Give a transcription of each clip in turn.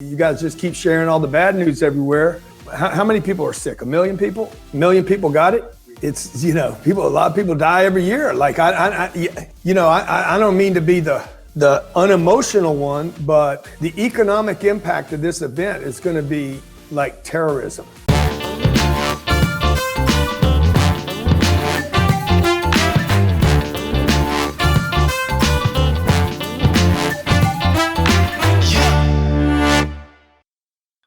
You guys just keep sharing all the bad news everywhere. How many people are sick? 1 million people? 1 million people got it? It's, a lot of people die every year. Like, I don't mean to be the unemotional one, but the economic impact of this event is going to be like terrorism.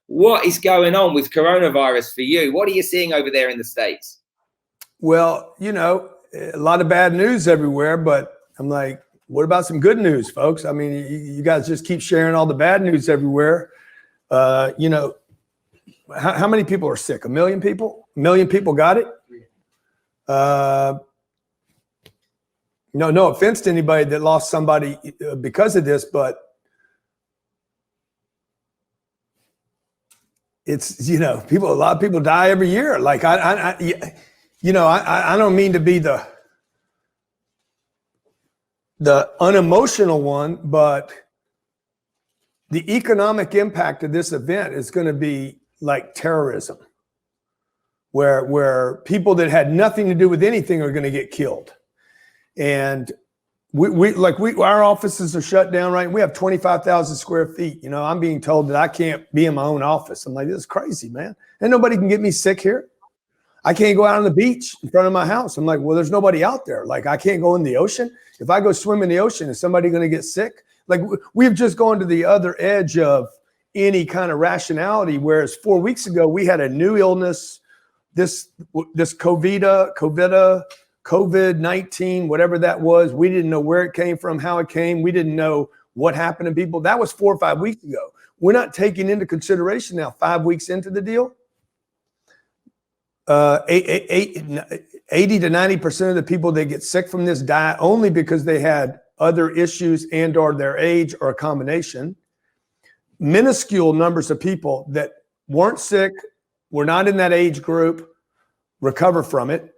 What is going on with coronavirus for you? What are you seeing over there in the States? Well, a lot of bad news everywhere, but I'm like, what about some good news, folks? I mean, you guys just keep sharing all the bad news everywhere. How many people are sick? 1 million people? 1 million people got it? No offense to anybody that lost somebody because of this, but it's, a lot of people die every year. Like, I don't mean to be the unemotional one, but the economic impact of this event is going to be like terrorism, where people that had nothing to do with anything are going to get killed. And our offices are shut down, right? We have 25,000 square feet. I'm being told that I can't be in my own office. I'm like, this is crazy, man. And nobody can get me sick here. I can't go out on the beach in front of my house. I'm like, well, there's nobody out there. Like, I can't go in the ocean. If I go swim in the ocean, is somebody going to get sick? Like, we've just gone to the other edge of any kind of rationality. Whereas 4 weeks ago, we had a new illness, this COVID-19, whatever that was. We didn't know where it came from, how it came. We didn't know what happened to people. That was 4 or 5 weeks ago. We're not taking into consideration now, 5 weeks into the deal, 80 to 90% of the people that get sick from this die only because they had other issues and or their age or a combination. Minuscule numbers of people that weren't sick, were not in that age group, recover from it.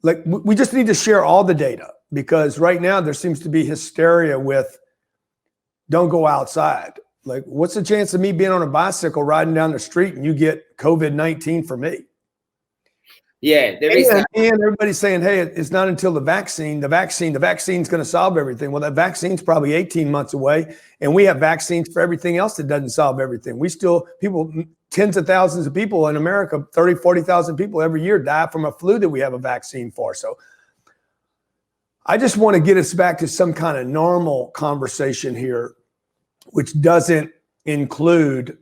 Like, we just need to share all the data, because right now there seems to be hysteria with don't go outside. Like, what's the chance of me being on a bicycle riding down the street and you get COVID-19 for me? Yeah, there is that. And everybody's saying, hey, it's not until the vaccine's going to solve everything. Well, that vaccine's probably 18 months away, and we have vaccines for everything else that doesn't solve everything. Tens of thousands of people in America, 30, 40,000 people every year die from a flu that we have a vaccine for. So I just want to get us back to some kind of normal conversation here, which doesn't include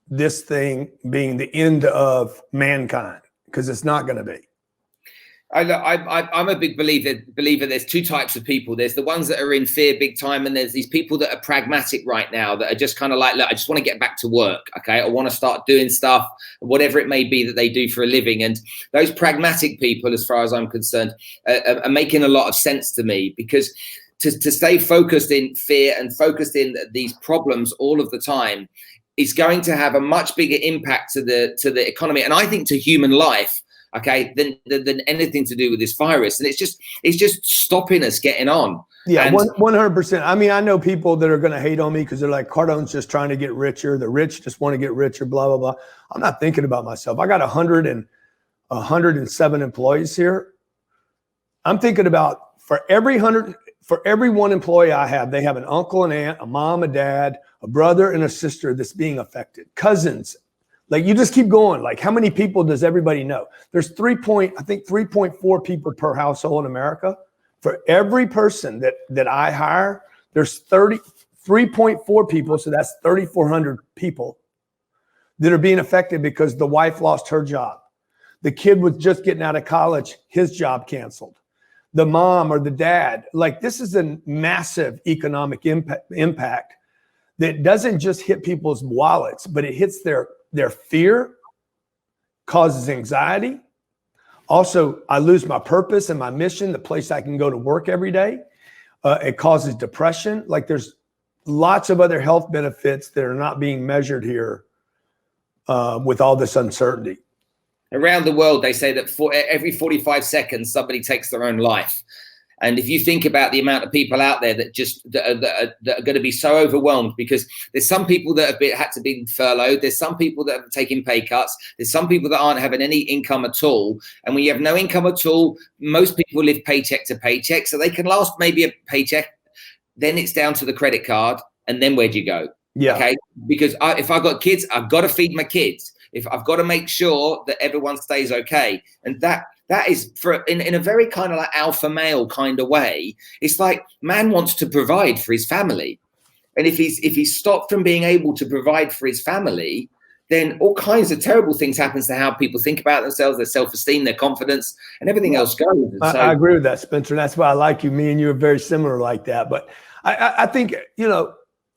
this thing being the end of mankind, because it's not going to be. I'm a big believer there's two types of people. There's the ones that are in fear big time, and there's these people that are pragmatic right now that are just kind of like, look, I just want to get back to work. Okay. I want to start doing stuff, whatever it may be that they do for a living. And those pragmatic people, as far as I'm concerned, are making a lot of sense to me, because to stay focused in fear and focused in these problems all of the time is going to have a much bigger impact to the economy, and I think to human life, okay, than anything to do with this virus. And it's just stopping us getting on. Yeah, 100%. I mean, I know people that are going to hate on me because they're like, Cardone's just trying to get richer. The rich just want to get richer, blah, blah, blah. I'm not thinking about myself. I got 107 employees here. I'm thinking about for every one employee I have, they have an uncle, an aunt, a mom, a dad, a brother, and a sister that's being affected. Cousins. Like, you just keep going. Like, how many people does everybody know? There's 3.4 people per household in America. For every person that I hire, there's 3.4 people. So that's 3,400 people that are being affected because the wife lost her job. The kid was just getting out of college, his job canceled. The mom or the dad. Like, this is a massive economic impact that doesn't just hit people's wallets, but it hits their fear, causes anxiety. Also, I lose my purpose and my mission, the place I can go to work every day. It causes depression. Like, there's lots of other health benefits that are not being measured here with all this uncertainty. Around the world, they say that for every 45 seconds, somebody takes their own life. And if you think about the amount of people out there that are going to be so overwhelmed, because there's some people that have had to be furloughed, there's some people that have taken pay cuts, there's some people that aren't having any income at all. And when you have no income at all, most people live paycheck to paycheck, so they can last maybe a paycheck. Then it's down to the credit card, and then where'd you go? Yeah. Okay. Because if I've got kids, I've got to feed my kids. If I've got to make sure that everyone stays okay, and that is in a very kind of like alpha male kind of way. It's like man wants to provide for his family, and if he's stopped from being able to provide for his family, then all kinds of terrible things happens to how people think about themselves, their self-esteem, their confidence, and everything else goes. I agree with that, Spencer. That's why I like you. Me and you are very similar like that. But I think,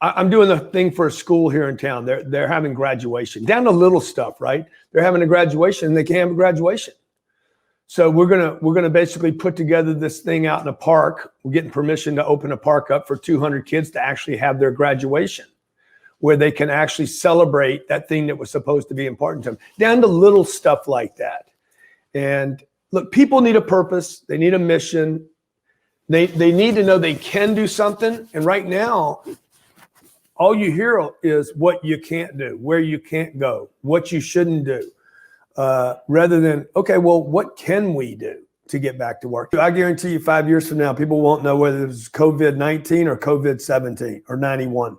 I'm doing the thing for a school here in town. They're having graduation, down to little stuff, right? They're having a graduation and they can't have a graduation. So we're gonna basically put together this thing out in a park. We're getting permission to open a park up for 200 kids to actually have their graduation, where they can actually celebrate that thing that was supposed to be important to them, down to little stuff like that. And look, people need a purpose. They need a mission. They need to know they can do something. And right now, all you hear is what you can't do, where you can't go, what you shouldn't do, rather than, okay, well, what can we do to get back to work? I guarantee you 5 years from now, people won't know whether it was COVID-19 or COVID-17 or 91.